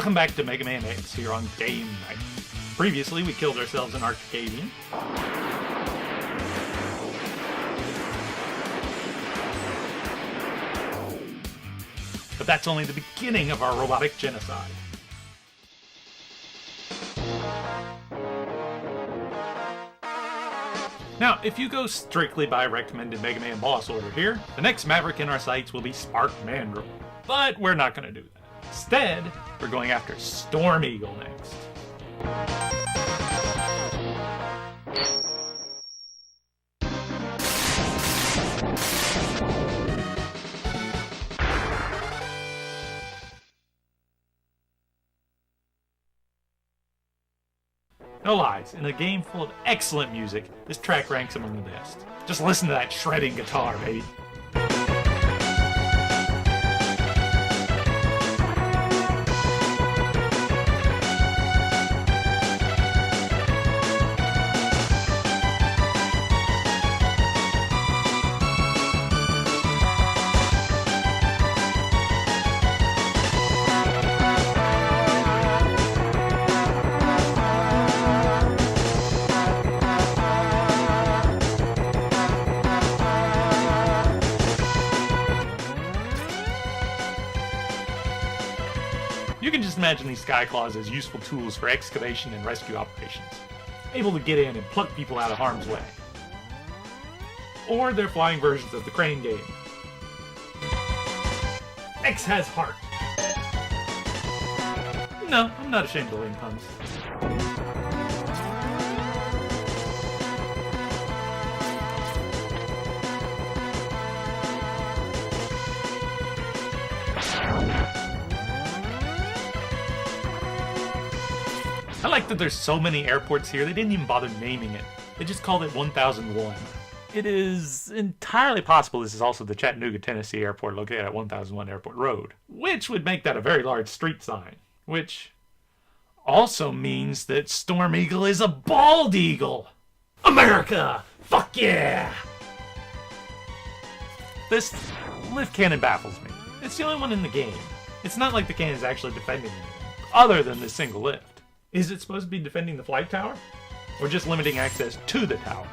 Welcome back to Mega Man X here on Game Night. Previously, we killed ourselves an Arcadian. But that's only the beginning of our robotic genocide. Now, if you go strictly by recommended Mega Man boss order here, the next Maverick in our sights will be Spark Mandrill. But we're not going to do that. Instead, we're going after Storm Eagle next. No lies, in a game full of excellent music, this track ranks among the best. Just listen to that shredding guitar, baby. You can just imagine these Skyclaws as useful tools for excavation and rescue operations, able to get in and pluck people out of harm's way. Or they're flying versions of the Crane game. X has heart. No, I'm not ashamed to lean puns. I like that there's so many airports here, they didn't even bother naming it. They just called it 1001. It is entirely possible this is also the Chattanooga, Tennessee airport located at 1001 Airport Road, which would make that a very large street sign, which also means that Storm Eagle is a bald eagle. America! Fuck yeah! This lift cannon baffles me. It's the only one in the game. It's not like the cannon is actually defending anything, other than this single lift. Is it supposed to be defending the flight tower? Or just limiting access to the tower?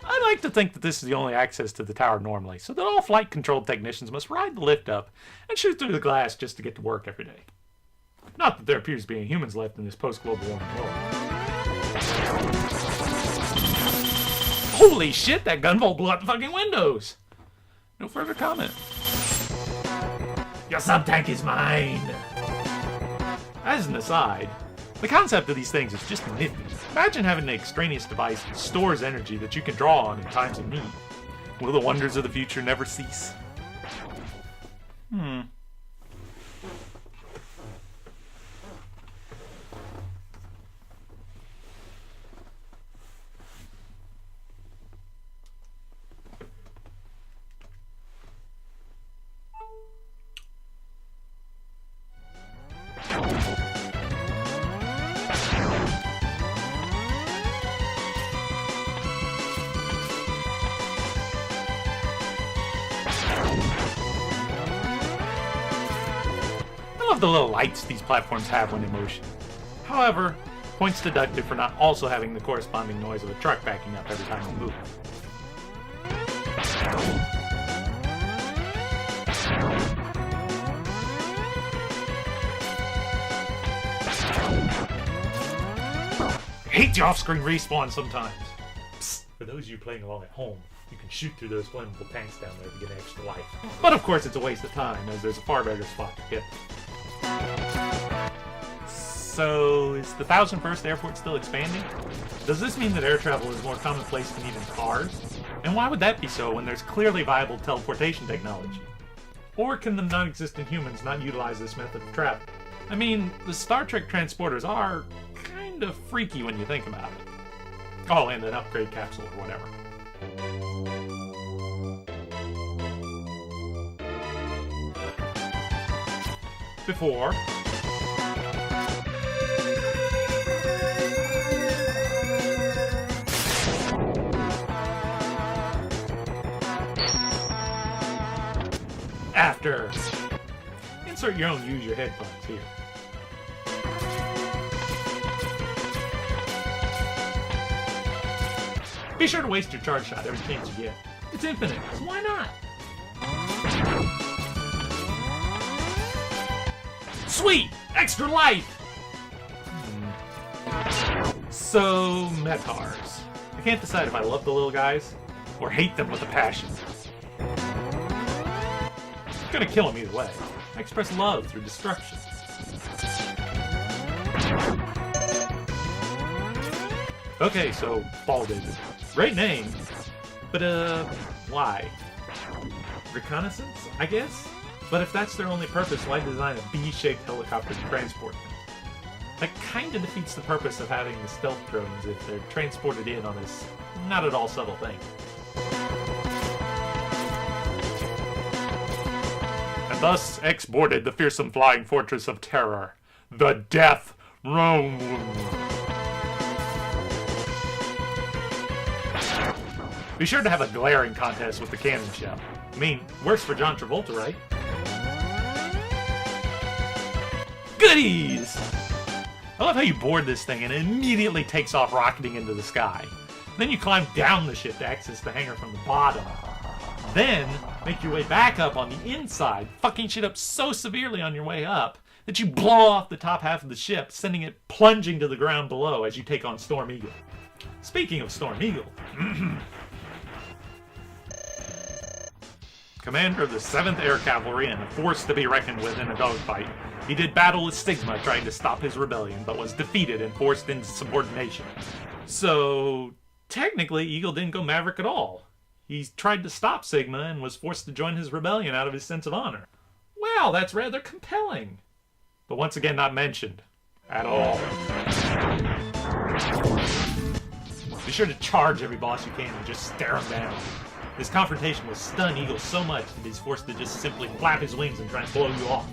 I like to think that this is the only access to the tower normally, so that all flight control technicians must ride the lift up and shoot through the glass just to get to work every day. Not that there appears to be any humans left in this post-global warming world. Holy shit, that gunbolt blew out the fucking windows! No further comment. Your sub-tank is mine! As an aside, the concept of these things is just nifty. Imagine having an extraneous device that stores energy that you can draw on in times of need. Will the wonders of the future never cease? I love the little lights these platforms have when in motion. However, points deducted for not also having the corresponding noise of a truck backing up every time we move. I hate the off-screen respawn sometimes. Psst, for those of you playing along at home, you can shoot through those flammable tanks down there to get an extra life. But of course it's a waste of time, as there's a far better spot to hit. So, is the 1001st airport still expanding? Does this mean that air travel is more commonplace than even cars? And why would that be so when there's clearly viable teleportation technology? Or can the non-existent humans not utilize this method of travel? I mean, the Star Trek transporters are kind of freaky when you think about it. Oh, and an upgrade capsule or whatever. Before... After. Insert your own use your headphones here. Be sure to waste your charge shot every chance you get. It's infinite, so why not? Sweet! Extra life! So, Metars. I can't decide if I love the little guys or hate them with a passion. I'm gonna kill them either way. I express love through destruction. Okay, so Ball David. Great name, but why? Reconnaissance, I guess? But if that's their only purpose, why design a B-shaped helicopter to transport them? That kinda defeats the purpose of having the stealth drones if they're transported in on this not at all subtle thing. And thus exported the fearsome flying fortress of terror, the Death Rome. Be sure to have a glaring contest with the cannon shell. I mean, works for John Travolta, right? Goodies! I love how you board this thing and it immediately takes off rocketing into the sky. Then you climb down the ship to access the hangar from the bottom. Then, make your way back up on the inside, fucking shit up so severely on your way up that you blow off the top half of the ship, sending it plunging to the ground below as you take on Storm Eagle. Speaking of Storm Eagle, commander of the 7th Air Cavalry and a force to be reckoned with in a dogfight, he did battle with Sigma trying to stop his rebellion, but was defeated and forced into subordination. So, technically, Eagle didn't go Maverick at all. He tried to stop Sigma and was forced to join his rebellion out of his sense of honor. Wow, that's rather compelling. But once again, not mentioned. At all. Be sure to charge every boss you can and just stare him down. This confrontation will stun Eagle so much that he's forced to just simply flap his wings and try and blow you off.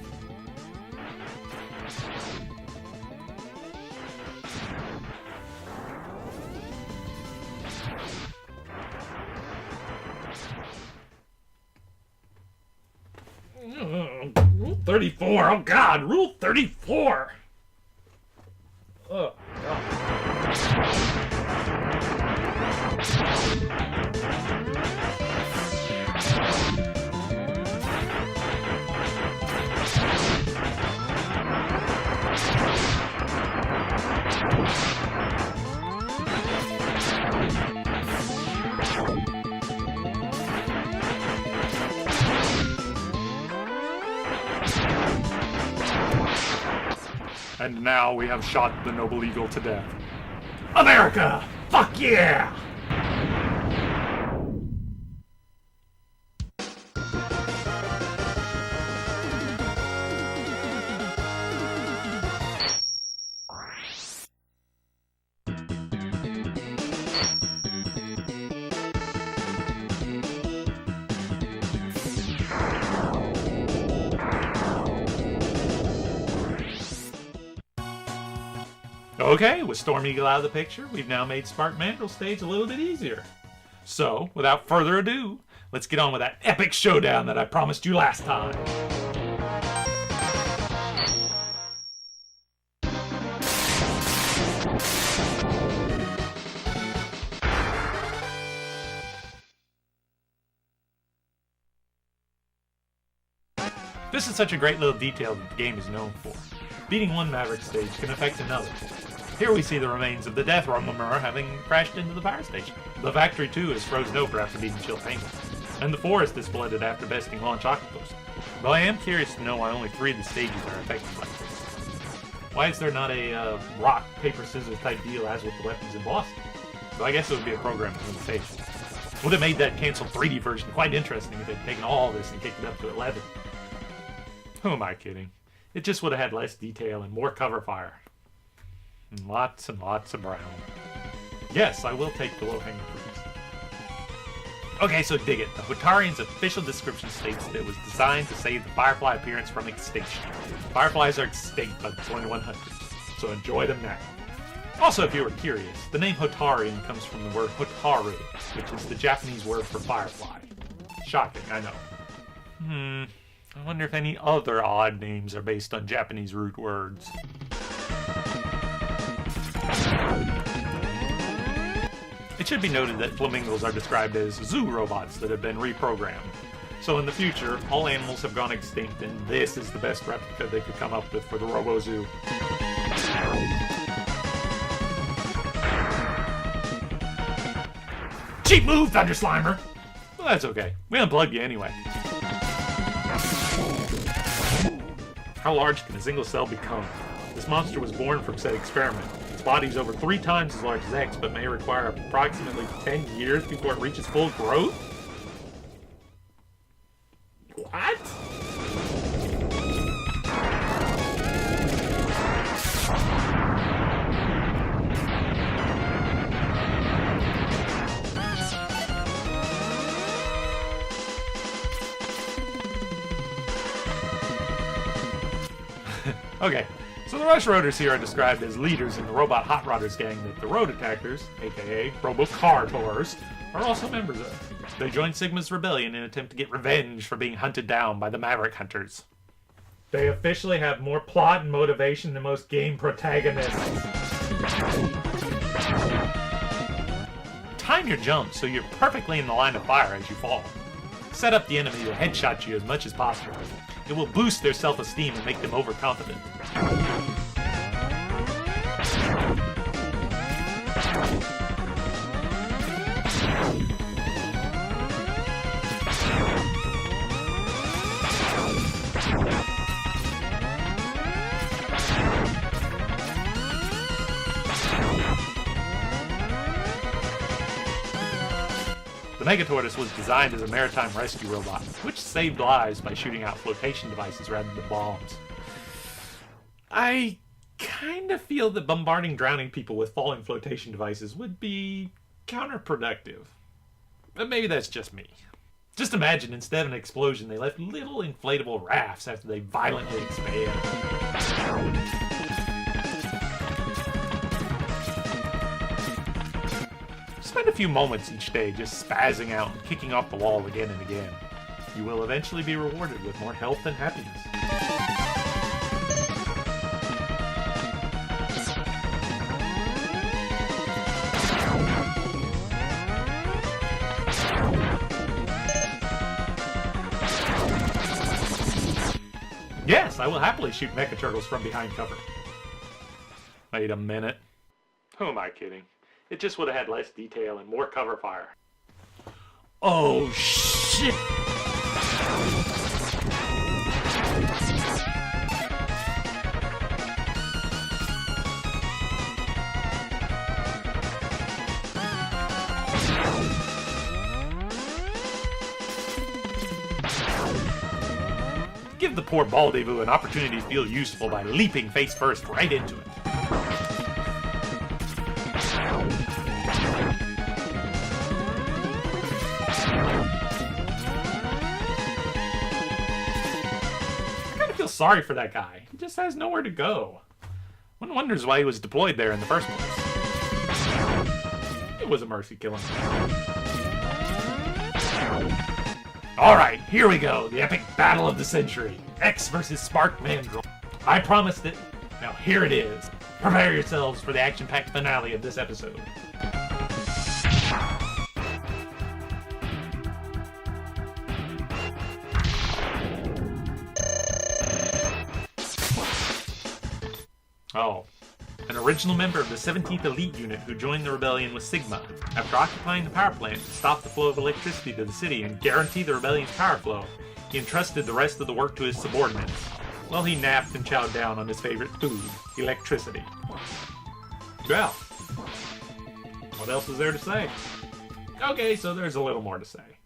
Rule 34, oh god, Rule 34! Oh god. And now we have shot the noble eagle to death. America! Fuck yeah! Okay, with Storm Eagle out of the picture, we've now made Spartan Mandrel stage a little bit easier. So, without further ado, let's get on with that epic showdown that I promised you last time. This is such a great little detail that the game is known for. Beating one Maverick stage can affect another. Here we see the remains of the Death Rummer having crashed into the power station. The factory too is frozen over after being chill penguin. And the forest is flooded after besting Launch Octopus. Though I am curious to know why only 3 of the stages are affected like this. Why is there not a rock, paper, scissors type deal as with the weapons in Boston? So I guess it would be a program limitation. Would have made that canceled 3D version quite interesting if they'd taken all this and kicked it up to 11. Who am I kidding? It just would have had less detail and more cover fire. And lots of brown. Yes, I will take the low-hanging fruits. Okay, so dig it. The Hotarian's official description states that it was designed to save the Firefly appearance from extinction. Fireflies are extinct by the 2100s, so enjoy them now. Also, if you were curious, the name Hotarian comes from the word Hotaru, which is the Japanese word for firefly. Shocking, I know. I wonder if any other odd names are based on Japanese root words. It should be noted that flamingos are described as zoo robots that have been reprogrammed. So in the future, all animals have gone extinct, and this is the best replica they could come up with for the Robo Zoo. Cheap move, Thunder Slimer! Well, that's okay. We unplugged you anyway. How large can a single cell become? This monster was born from said experiment. Its body is over 3 times as large as X, but may require approximately 10 years before it reaches full growth? What? Okay, so the Rush Roaders here are described as leaders in the Robot Hot Rodders gang that the Road Attackers, aka Robo Car Tours, are also members of. They joined Sigma's rebellion in an attempt to get revenge for being hunted down by the Maverick Hunters. They officially have more plot and motivation than most game protagonists. Time your jump so you're perfectly in the line of fire as you fall. Set up the enemy to headshot you as much as possible. It will boost their self-esteem and make them overconfident. The Megatortoise was designed as a maritime rescue robot, which saved lives by shooting out flotation devices rather than bombs. I kinda feel that bombarding drowning people with falling flotation devices would be counterproductive. But maybe that's just me. Just imagine, instead of an explosion, they left little inflatable rafts after they violently expand. Spend a few moments each day just spazzing out and kicking off the wall again and again. You will eventually be rewarded with more health and happiness. Yes, I will happily shoot mecha turtles from behind cover. Wait a minute. Who am I kidding? It just would have had less detail and more cover fire. Oh, shit! Give the poor Baldevu an opportunity to feel useful by leaping face first right into it. Sorry for that guy. He just has nowhere to go. One wonders why he was deployed there in the first place. It was a mercy killing. Alright, here we go. The epic battle of the century. X versus Spark Mandrill. I promised it. Now here it is. Prepare yourselves for the action-packed finale of this episode. Oh. An original member of the 17th Elite Unit who joined the rebellion was Sigma. After occupying the power plant to stop the flow of electricity to the city and guarantee the rebellion's power flow, he entrusted the rest of the work to his subordinates, while he napped and chowed down on his favorite food, electricity. Well, what else is there to say? Okay, so there's a little more to say.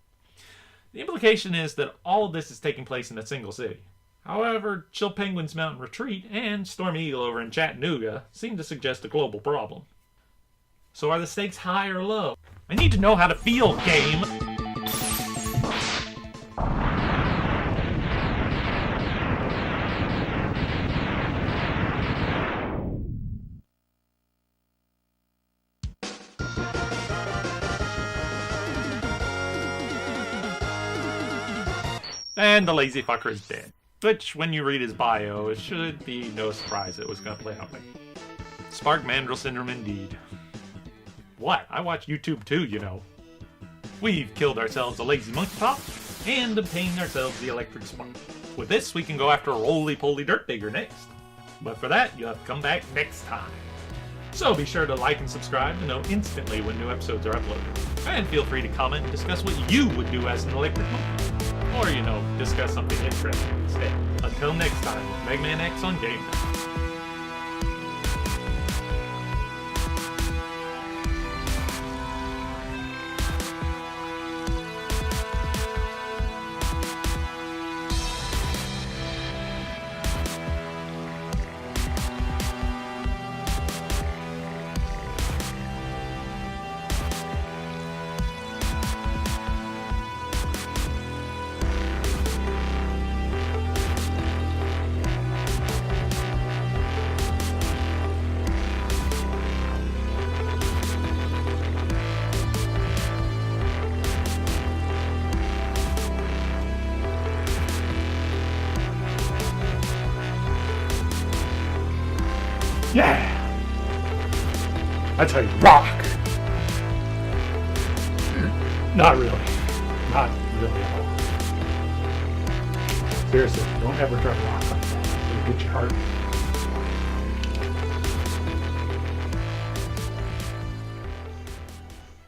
The implication is that all of this is taking place in a single city. However, Chill Penguin's Mountain Retreat and Storm Eagle over in Chattanooga seem to suggest a global problem. So are the stakes high or low? I need to know how to feel, game! And the lazy fucker is dead. Which, when you read his bio, it should be no surprise it was going to play out like Spark Mandrill Syndrome indeed. What? I watch YouTube too, you know. We've killed ourselves a lazy monkey pop and obtained ourselves the electric spark. With this, we can go after a roly-poly dirt digger next. But for that, you'll have to come back next time. So be sure to like and subscribe to know instantly when new episodes are uploaded. And feel free to comment and discuss what you would do as an electric monkey. Or, you know, discuss something interesting instead. Until next time, with Mega Man X on Game Night. Yeah! That's how you rock! Not really. Not really at all. Seriously, don't ever try to rock like that. It'll get your heart